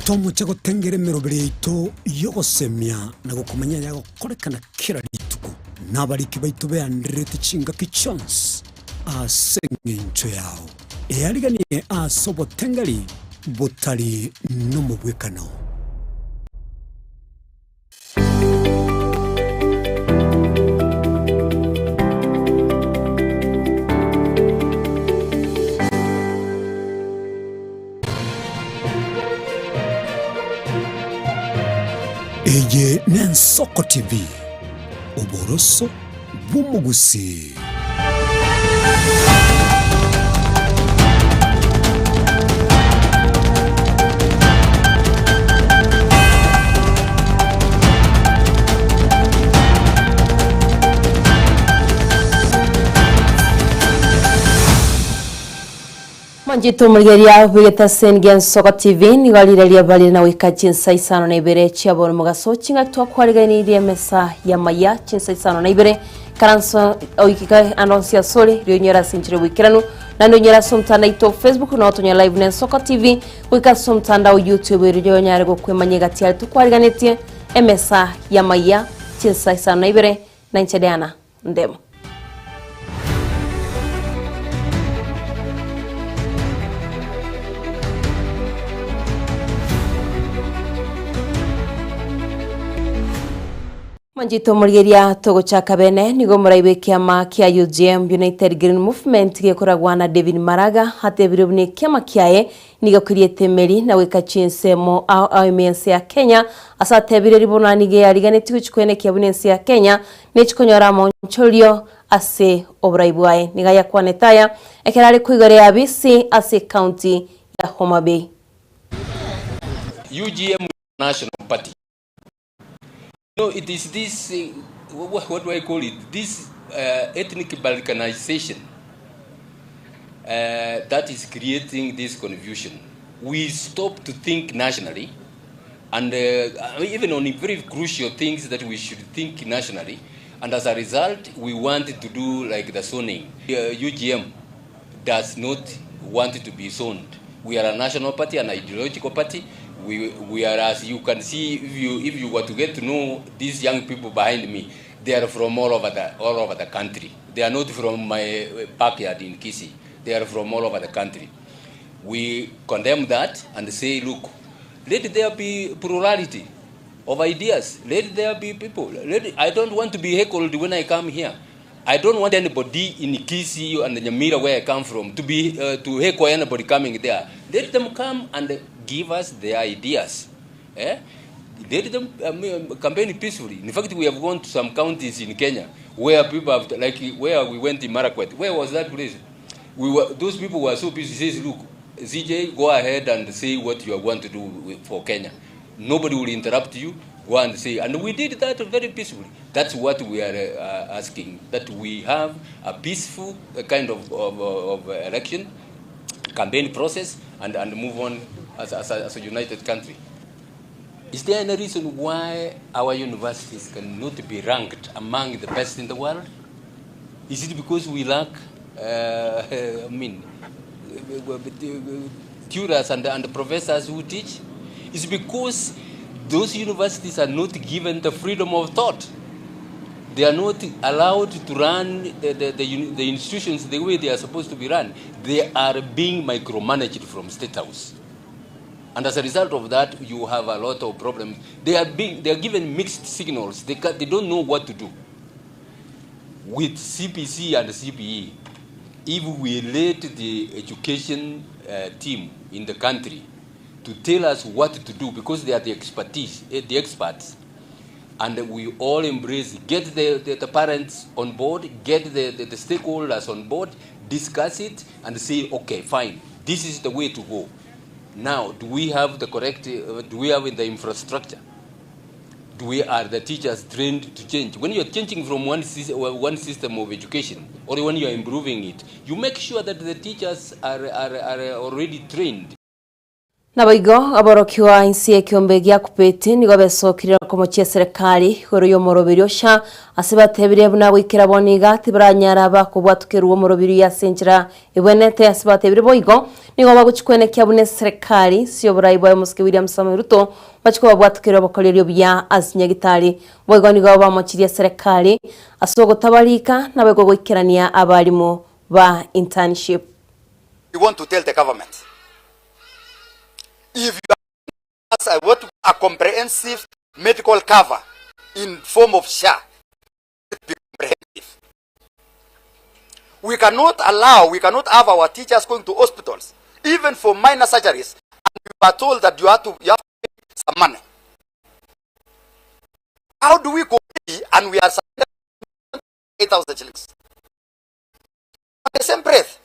Tomu chago tengere merobere ito yogosemia na gukumanya yago korekana kira rituko nabariki baitu be andrete chinga ki Chinsa asengencho yao eyariganiye asobo tengari botari no mubwekano. Eye Nensoko TV Oboroso Bumugusi. Manjito mligeria wigeta sengen Soko TV ni galiraria bali na wika Chinsa Isano na Ibere chiaboro mugaso chinga twakwariga ni iri mesa ya Amayia Chinsa Isano na Ibere karanso oikika anonsia sori rionyera sinchire wikiranu na ndonyera somtana ito Facebook na otonya live na Soko TV wika somtanda YouTube rionyare go kwemanyega tiali tukwariganetie emesa ya Amayia Chinsa Isano na Ibere na nchedeana ndemo. Manjito murigeria togo chaka bene nigo muraibe kiama kia UGM United Green Movement gekoragwa na David Maraga hatebire bune kiama kiae nigo kuriete meri na weka Chinsa mo AMS ya Kenya asatebire ribonani ge ariganeti kuchikwene kia bunensi ya Kenya nechikonyora moncholio ase obraibwae niga yakwanetaya ekerare kuigore abisi ase county ya Homa Bay. UGM National Party. No, it is this, what do I call it? This ethnic balkanization that is creating this confusion. We stop to think nationally, and even on very crucial things that we should think nationally, and as a result, we want to do like the zoning. UGM does not want to be zoned. We are a national party, an ideological party. We are, as you can see, if you were to get to know these young people behind me, they are from all over the country. They are not from my backyard in Kisii. They are from all over the country. We condemn that and say, look, let there be plurality of ideas. Let there be people. I don't want to be heckled when I come here. I don't want anybody in Kisii and Nyamira, where I come from, to be to heckle anybody coming there. Let them come and give us their ideas. Let them campaign peacefully. In fact, we have gone to some counties in Kenya where people have, like where we went in Marakwet. Where was that place? Those people were so peaceful. He says, look, CJ, go ahead and say what you are going to do for Kenya. Nobody will interrupt you. Go and say, and we did that very peacefully. That's what we are asking, that we have a peaceful kind of election, campaign process, and move on as a united country. Is there any reason why our universities cannot be ranked among the best in the world? Is it because we lack, tutors and professors who teach? Is it because those universities are not given the freedom of thought? They are not allowed to run the institutions the way they are supposed to be run. They are being micromanaged from State House. And as a result of that, you have a lot of problems. They are given mixed signals. They don't know what to do. With CPC and CPE, if we let the education team in the country to tell us what to do, because they are the experts, and we all embrace, get the parents on board, get the stakeholders on board, discuss it, and say, okay, fine, this is the way to go. Now, do we have the correct, do we have the infrastructure? Are the teachers trained to change? When you are changing from one system of education, or when you are improving it, you make sure that the teachers are already trained. Nabaigo aborokiwa insi ekiombe gya kupeti nigo besokirira komochia serikali horo yo morobiri osha asibatebire buna gwikira boniga tibranyara bakubwatukirwa morobiri ya senjira ibwenete asibatebire boigo nigo baguchikwene kya bune serikali sio burayi bwa Muske William Samuel Ruto bachiko bwatukirwa bakolerio bya asinyagitari boigo nigo bamochiria serikali asogo tabalika nabego gwikirania abalimu ba internship. We want to tell the government, if you are what a comprehensive medical cover in form of SHA, be comprehensive. We cannot have our teachers going to hospitals, even for minor surgeries, and you are told that you have to pay some money. How do we go and we are 8,000 shillings? At the same breath,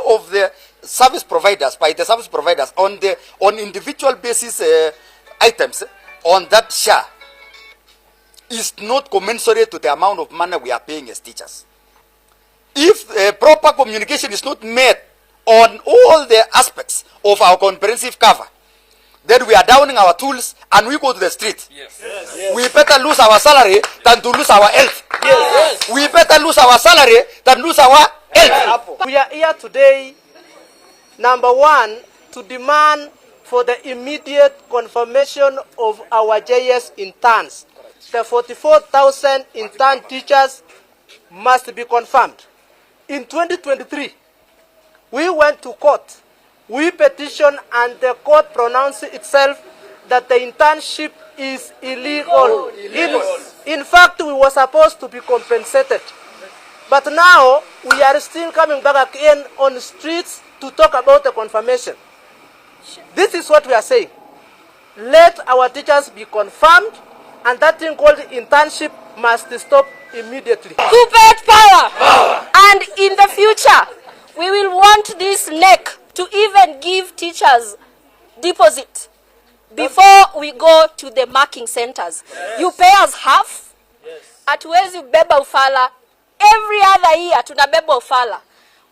of the service providers on individual basis items on that share is not commensurate to the amount of money we are paying as teachers. If proper communication is not made on all the aspects of our comprehensive cover, then we are downing our tools and we go to the street. Yes. Yes. Yes. We better lose our salary than to lose our health. Yes. We better lose our salary than lose our health. We are here today, number one, to demand for the immediate confirmation of our JS interns. The 44,000 intern teachers must be confirmed. In 2023, we went to court. We petitioned and the court pronounced itself that the internship is illegal. In fact, we were supposed to be compensated. But now, we are still coming back again on the streets to talk about the confirmation. This is what we are saying. Let our teachers be confirmed, and that thing called internship must stop immediately. Corporate power! And in the future, we will want this NEC to even give teachers deposit before we go to the marking centers. Yes. You pay us half. Yes. Hatuwezi beba ufala. Every other year tunabeba ufala.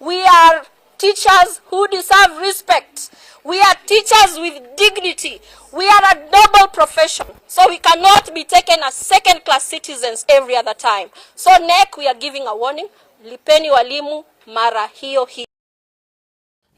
We are teachers who deserve respect. We are teachers with dignity. We are a noble profession. So we cannot be taken as second-class citizens every other time. So NEC, we are giving a warning. Lipeni walimu mara hiyo hiyo.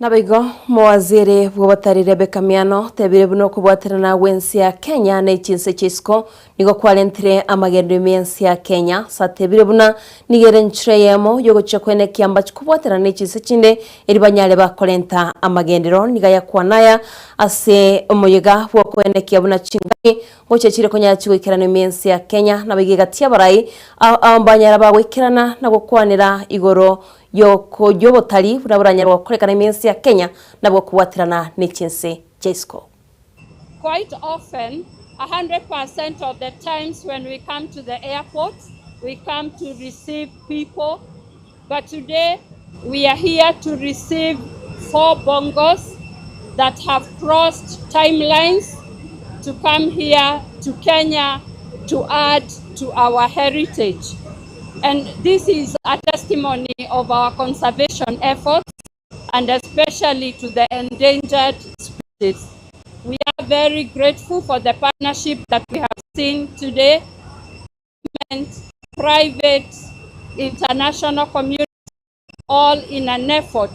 Nabaigo mwaziri bw'abatari Rebecca Miano tebire buno kubwatirana wensi ya Kenya na Chinsa Chisco nigo kwalentire amagendo mensi ya Kenya satebire buna nigere nchireyemo yogocha kwene kiamba kubwatirana Chinsa chinde eribanyale bakolenta amagendero nigaya kwanaya ase omoyega bwo kwene kiabuna chingani oche chire konya chigikirana mensi ya Kenya nabigiga tiabarai ambanyara bagwikirana na gukwanira igoro yoko yobotali buraburanyarwa kurekana iminsi ya Kenya nabwo kuwatirana n'Chinsa Chisco. Quite often 100% of the times when we come to the airport we come to receive people, but today we are here to receive 4 bongos that have crossed timelines to come here to Kenya to add to our heritage. And this is a testimony of our conservation efforts, and especially to the endangered species. We are very grateful for the partnership that we have seen today. Private, international community, all in an effort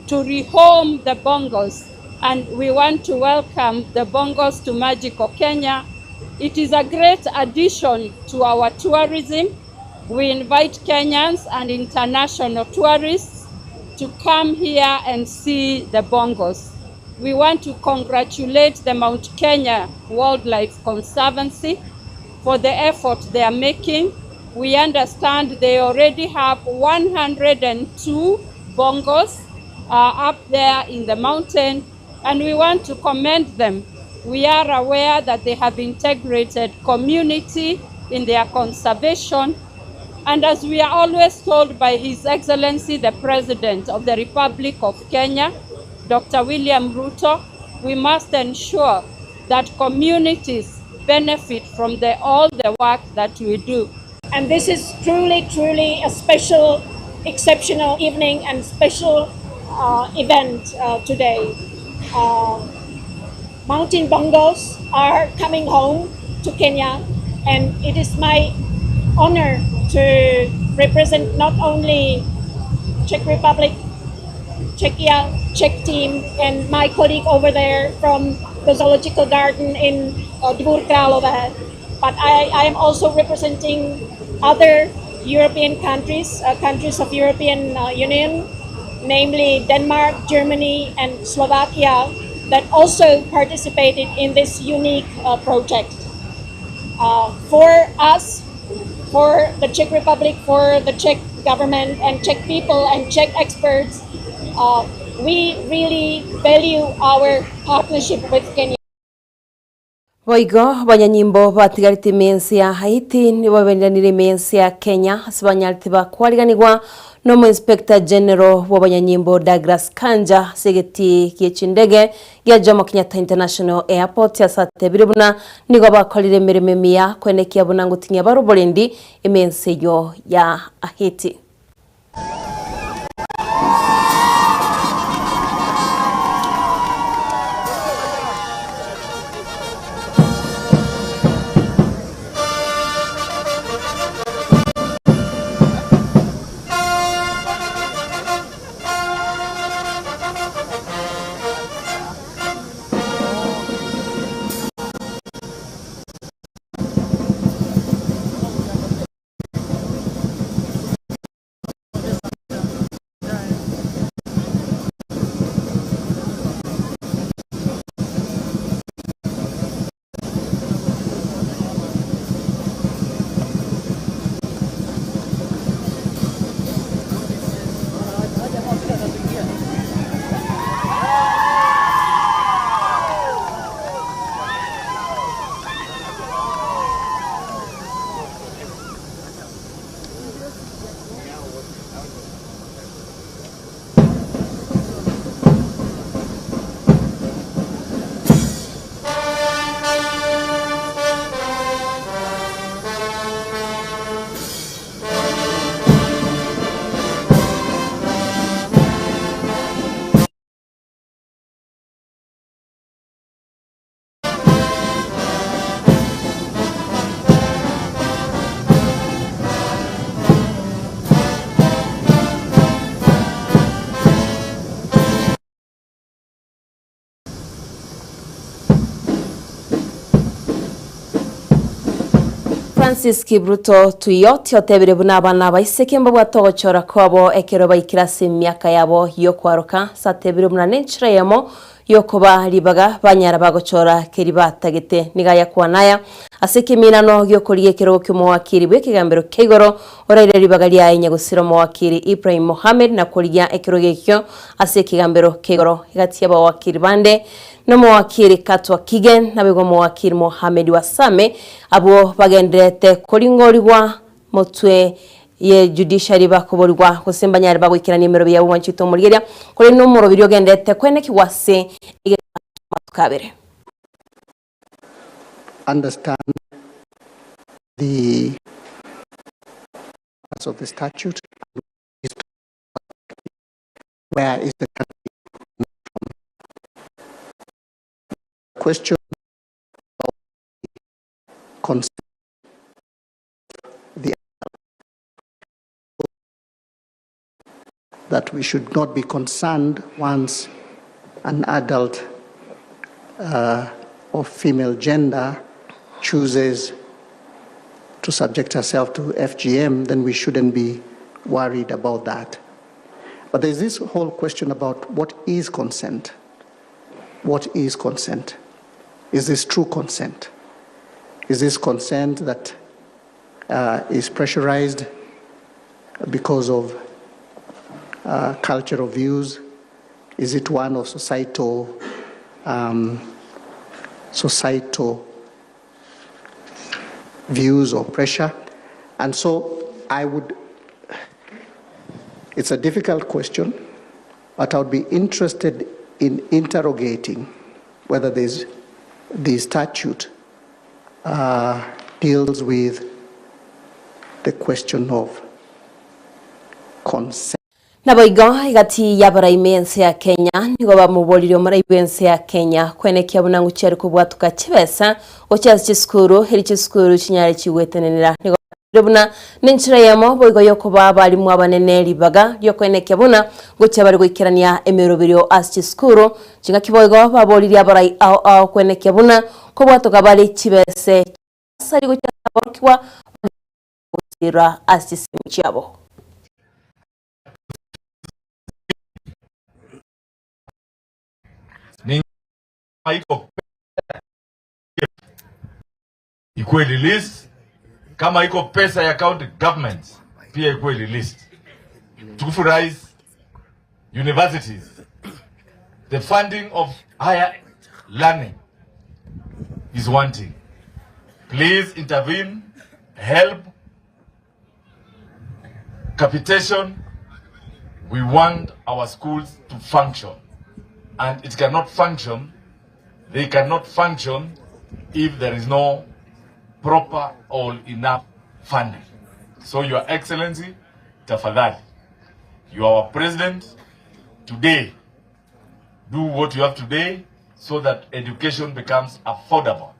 to rehome the bongos. And we want to welcome the bongos to Magical Kenya. It is a great addition to our tourism. We invite Kenyans and international tourists to come here and see the bongos. We want to congratulate the Mount Kenya Wildlife Conservancy for the effort they are making. We understand they already have 102 bongos up there in the mountain, and we want to commend them. We are aware that they have integrated community in their conservation. And as we are always told by His Excellency, the President of the Republic of Kenya, Dr. William Ruto, we must ensure that communities benefit from all the work that we do. And this is truly a special exceptional evening and special event today. Mountain bongos are coming home to Kenya, and it is my honor to represent not only Czech Republic, Czech team, and my colleague over there from the zoological garden in Dvůr Králové, but I am also representing other European countries, countries of European Union, namely Denmark, Germany, and Slovakia, that also participated in this unique project. For us, for the Czech Republic, for the Czech government and Czech people and Czech experts, we really value our partnership with Kenya. Waigo banyanyimbo batigarite mensi ya Haiti nibo bendanire mensi ya Kenya asibanyalti bakwariganirwa no mu Inspector General w'abanyanyimbo Douglas Kanja segeti kiechindege ya Jomo Kenyatta International Airport ya Satebiribuna nigo bakolire mirime miya kwenekia bunangu tinya baruborendi imensi yo ya Haiti. Francis Kibruto tuyoti otebire bunabana baisekemba bwatogochora kwabo ekero baikirasi myaka yabo yo kwaruka satebire bunanenchira yamo yokoba libaga banyara bagochora keriba tagete nigaya kwanaya asekiminano gyokoriye kero kyo wakiri bwekigambero kegoro oraire libaga lya nyagusiro mu wakiri Ibrahim Mohamed na koriya ekero gekyo asekigambero kegoro igati yaba wakiri bande no mu wakiri Katwa Kigen nabego mu wakiri Mohamed Wasame abo bagendete koringoriwa mutwe ye judiciary bakoborwa kusembanyari bagwikira nimero bya wanchito murigeria kuri numero biryo gendete kwene kiwase kabere. Understand the parts of the statute. Where is the country from? Question of consent the that we should not be concerned once an adult of female gender chooses to subject herself to FGM, then we shouldn't be worried about that. But there's this whole question about what is consent? What is consent? Is this true consent? Is this consent that is pressurized because of cultural views? Is it one of societal views or pressure? And so it's a difficult question, but I would be interested in interrogating whether the statute deals with the question of consent. Naboigo igati yabara imense ya Kenya nigo bamuboliro mara ibense ya Kenya kwenekya bunangu cyari kubwatuka kibesa ocyasi cy'skuru heri cy'skuru kinyare kiwetenenera nigo buna n'inchira yamo boigo yoko baba limu abanene libaga yo kwenekya buna ngo cyabari gwikirania emerobiro as cy'skuru kinga kiboigo baboliri yabara ao kwenekya buna ko bwatuka bali kibese sari go cyabokwa ira as cy'simchabo ikuwe released kama iko pesa ya county governments pia ikuwe released to rise universities. The funding of higher learning is one thing. Please intervene, help. Capitation, we want our schools to function, and it cannot function, they cannot function if there is no proper or enough funding. So Your Excellency, tafadhali, you are our president. Today, do what you have today so that education becomes affordable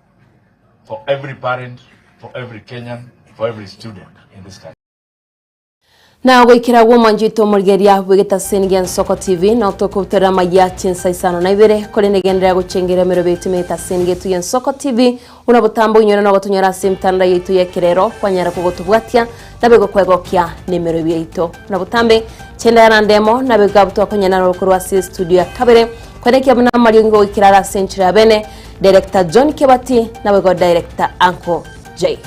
for every parent, for every Kenyan, for every student in this country. Na wikira womanjito mulgeria bwegeta Sengen Soko TV na utokotera Amayia Chinsa Isano na Ibere kole negendera gucengera merobetu meta Sengetu yen Soko TV una butambo nyona na gutunyara simtanda yitu yekerero kwanyara kugotubwatia nabego kwegokya nimero byeito na butambe chenda yarandemo nabego abuto kwanyana n'urukurwa studio ya kabere kwenekya buna maringo ikirara century ya bene director John Kebati nabego director Uncle J.